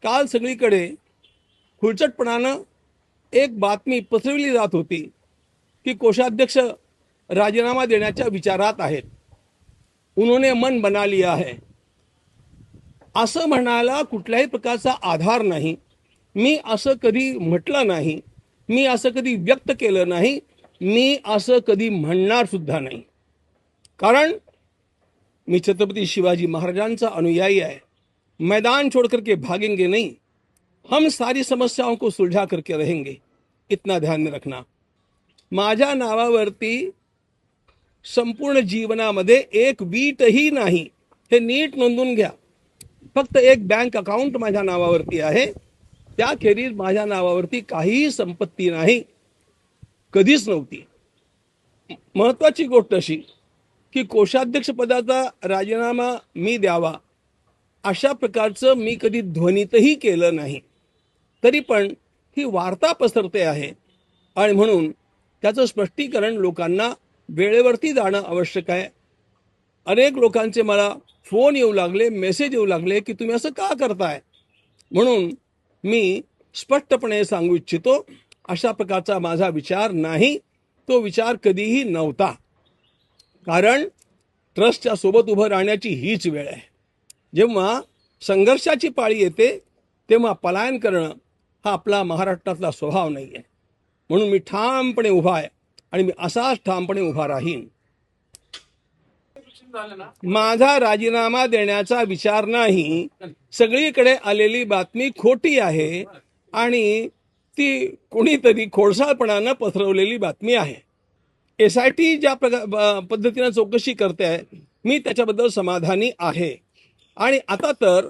काल सगळीकडे खुळचटपणानं एक बातमी पसरवली जात होती की कोषाध्यक्ष राजीनामा देण्याच्या विचारात आहेत, उन्होंने मन बना लिया है. असं म्हणायला कुठल्याही प्रकारचा आधार नाही. मी असं कधी म्हटलं नाही, मी असं कधी व्यक्त केलं नाही, मी असं कधी म्हणणार सुद्धा नाही. कारण मी छत्रपति शिवाजी महाराजांचा अनुयायी आहे. मैदान छोड़ करके भागेंगे नहीं, हम सारी समस्याओं को सुलझा करके रहेंगे, इतना ध्यान में रखना. माझ्या नावावरती संपूर्ण जीवनामध्ये एक वीटही नाही, हे नीट नोंदून घ्या. फक्त एक बँक अकाउंट माझ्या नावावरती आहे, त्याखेरीज माझ्या नावावरती काहीही संपत्ती नाही, कधीच नव्हती. महत्वाची गोष्ट अशी की कोषाध्यक्ष पदाचा राजीनामा मी द्यावा अशा प्रकारचं मी कधी ध्वनितही केलं नाही. तरी पण ही वार्ता पसरते आहे आणि म्हणून त्याचं स्पष्टीकरण लोकांना वेळेवरती जाणं आवश्यक आहे. अनेक लोकांचे मला फोन येऊ लागले, मेसेज येऊ लागले की तुम्ही असं का करताय. म्हणून मी स्पष्टपणे सांगू इच्छितो, अशा प्रकारचा माझा विचार नाही, तो विचार कधीही नव्हता. कारण ट्रस्टच्या सोबत उभं राहण्याची हीच वेळ आहे. जेव्हा संघर्षाची पाळी येते तेव्हा पलायन करणं हा आपला महाराष्ट्रातला स्वभाव नाही आहे. म्हणून मी ठामपणे उभा आहे आणि मी असाच ठामपणे उभा राहीन. माझा राजीनामा देण्याचा विचार नाही. सगळीकडे आलेली बातमी खोटी आहे आणि ती कोणीतरी खोडसाळपणानं पसरवलेली बातमी आहे. SIT ज्या पद्धतीनं चौकशी करते आहे, मी त्याच्याबद्दल समाधानी आहे. आणि आता तर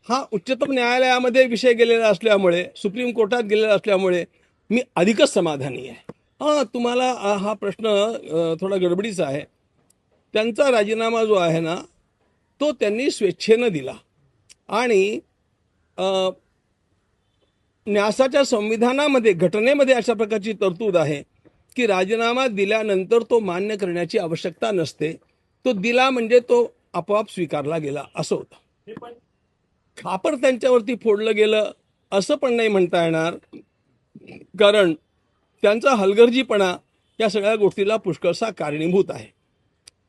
हा उच्चतम न्यायालयामध्ये विषय गेलेला असल्यामुळे, सुप्रीम कोर्टात गेलेला असल्यामुळे मी अधिकच समाधानी आहे. तुम्हाला हा प्रश्न थोडा गडबडीचा आहे. त्यांचा राजीनामा जो आहे ना, तो त्यांनी स्वेच्छेनं दिला आणि न्यासाच्या संविधानामध्ये, घटनेमध्ये अशा प्रकारची तरतूद आहे की राजीनामा दिल्यानंतर तो मान्य करण्याची आवश्यकता नसते. तो दिला म्हणजे तो आपोआप स्वीकारला गेला असं होतं. खापर त्यांच्यावरती फोडलं गेलं असं पण नाही म्हणता येणार, कारण त्यांचा हलगर्जीपणा या सगळ्या गोष्टीला पुष्कळसा कारणीभूत आहे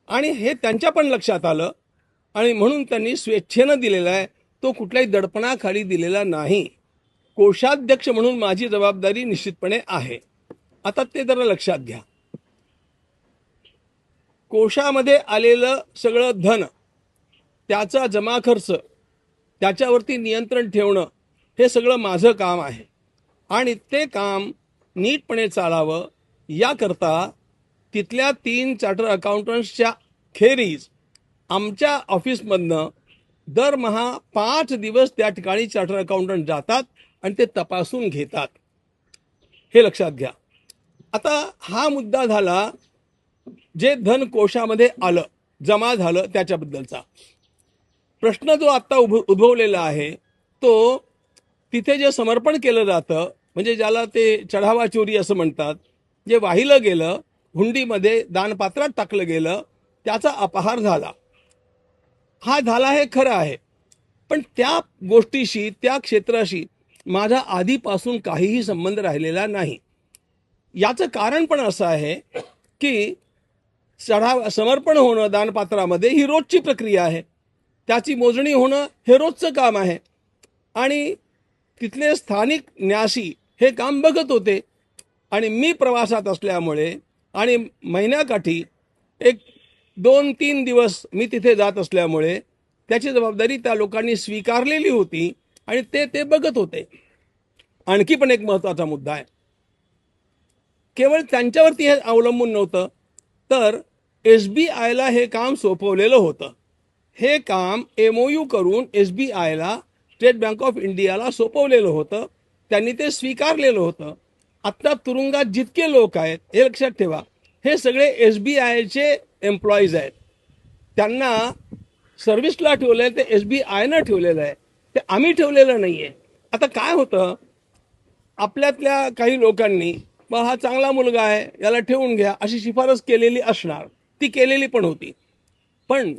आणि हे त्यांच्या पण लक्षात आलं आणि म्हणून त्यांनी स्वेच्छेनं दिलेला आहे. तो कुठल्याही दडपणाखाली दिलेला नाही. कोषाध्यक्ष म्हणून माझी जबाबदारी निश्चितपणे आहे. आता ते जरा लक्षात घ्या. कोशामध्ये आलेलं सगळं धन, त्याचा जमा खर्च, त्याच्यावरती नियंत्रण ठेवणं हे सगळं माझं काम आहे आणि ते काम नीटपणे चालावं याकरता तिथल्या 3 चार्टर अकाउंटंट्सच्या खेरीज आमच्या ऑफिसमधनं दरमहा 5 दिवस त्या ठिकाणी चार्टर अकाउंटंट जातात आणि ते तपासून घेतात. हे लक्षात घ्या. आता हा मुद्दा झाला जे धन कोशामध्ये आलं, जमा झालं त्याच्याबद्दलचा. प्रश्न जो आता उद्भवलेला आहे तो तिथे जे समर्पण केलं जातं, म्हणजे ज्याला ते चढावा चोरी असं म्हणतात, जे वाहिलं गेलं, हुंडीमध्ये दानपात्रात टाकलं गेलं, त्याचा अपहार झाला. हा झाला हे खरं आहे, पण त्या गोष्टीशी, त्या क्षेत्राशी माझा आधीपासून काहीही संबंध राहिलेला नाही. याचं कारण पण असं आहे की समर्पण होणं दानपात्रामध्ये ही रोजची प्रक्रिया आहे. त्याची मोजणी होणं हे रोजचं काम आहे आणि तिथले स्थानिक न्यासी हे काम बघत होते आणि मी प्रवासात असल्यामुळे आणि महिन्याकाठी 1-2-3 दिवस मी तिथे जात असल्यामुळे त्याची जबाबदारी त्या लोकांनी स्वीकारलेली होती आणि ते बघत होते. आणखी पण एक महत्त्वाचा मुद्दा आहे. केवळ त्यांच्यावरती हे अवलंबून नव्हतं, तर SBIला हे काम सोपवलेलं होतं. हे काम MOU करून SBIला, स्टेट बँक ऑफ इंडियाला सोपवलेलं होतं. त्यांनी ते स्वीकारलेलं होतं. आत्ता तुरुंगात जितके लोक आहेत, हे लक्षात ठेवा, हे सगळे SBIचे एम्प्लॉईज आहेत. त्यांना सर्व्हिसला ठेवलं आहे ते SBIनं ठेवलेलं आहे, ते आम्ही ठेवलेलं नाही आहे. आता काय होतं, आपल्यातल्या काही लोकांनी हा चांगला मुलगा आहे, याला ठेवून घ्या अशी शिफारस केलेली असणार, ती केलेली पण होती. पण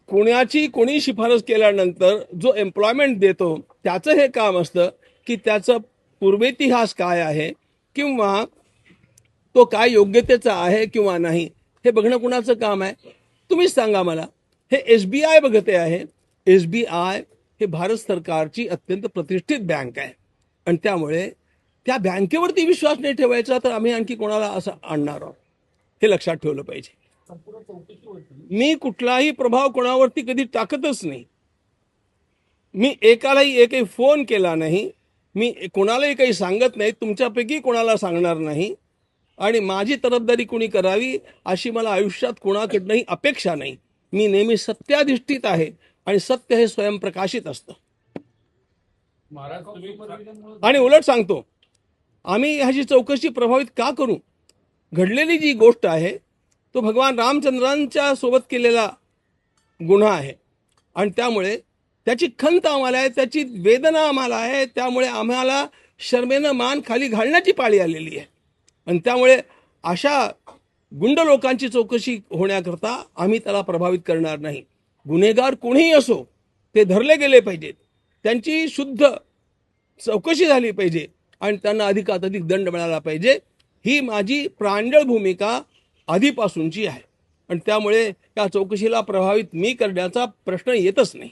कोणी शिफारस केल्यानंतर जो एम्प्लॉयमेंट देतो त्याचं हे काम असतं की त्याचं पूर्वेतिहास काय आहे किंवा तो काय योग्यतेचा आहे किंवा नाही हे बघणं कुणाचं काम आहे? तुम्हीच सांगा मला. हे SBI बघते आहे. SBI हे भारत सरकारची अत्यंत प्रतिष्ठित बँक आहे आणि त्यामुळे त्या बँकेवरती विश्वास नाही ठेवायचा तर आम्ही आणखी कोणाला असं आणणार आहोत हे लक्षात ठेवलं पाहिजे. मी कुठलाही प्रभाव कोणावरती कधी टाकतच नाही. मी एकालाही एकही फोन केला नाही. मी कोणालाही काही सांगत नाही. तुमच्यापैकी कोणाला सांगणार नाही आणि माझी तरफदारी कोणी करावी अशी मला आयुष्यात कोणाकडनंही अपेक्षा नाही. मी नेहमी सत्याधिष्ठित आहे आणि सत्य हे स्वयंप्रकाशित असतं. आणि उलट सांगतो, आम्ही ह्याची चौकशी प्रभावित का करू? घडलेली जी गोष्ट आहे तो भगवान रामचंद्रांच्या सोबत केलेला गुन्हा आहे आणि त्यामुळे त्याची खंत आम्हाला आहे, त्याची वेदना आम्हाला आहे. त्यामुळे आम्हाला शर्मेनं मान खाली घालण्याची पाळी आलेली आहे आणि त्यामुळे अशा गुंड लोकांची चौकशी होण्याकरता आम्ही त्याला प्रभावित करणार नाही. गुन्हेगार कोणीही असो ते धरले गेले पाहिजेत, त्यांची शुद्ध चौकशी झाली पाहिजे आणि त्यांना अधिकात अधिक दंड मिळाला पाहिजे. ही माझी प्रांजळ भूमिका आधीपासूनची आहे आणि त्यामुळे या चौकशीला प्रभावित मी करण्याचा प्रश्न येतच नाही.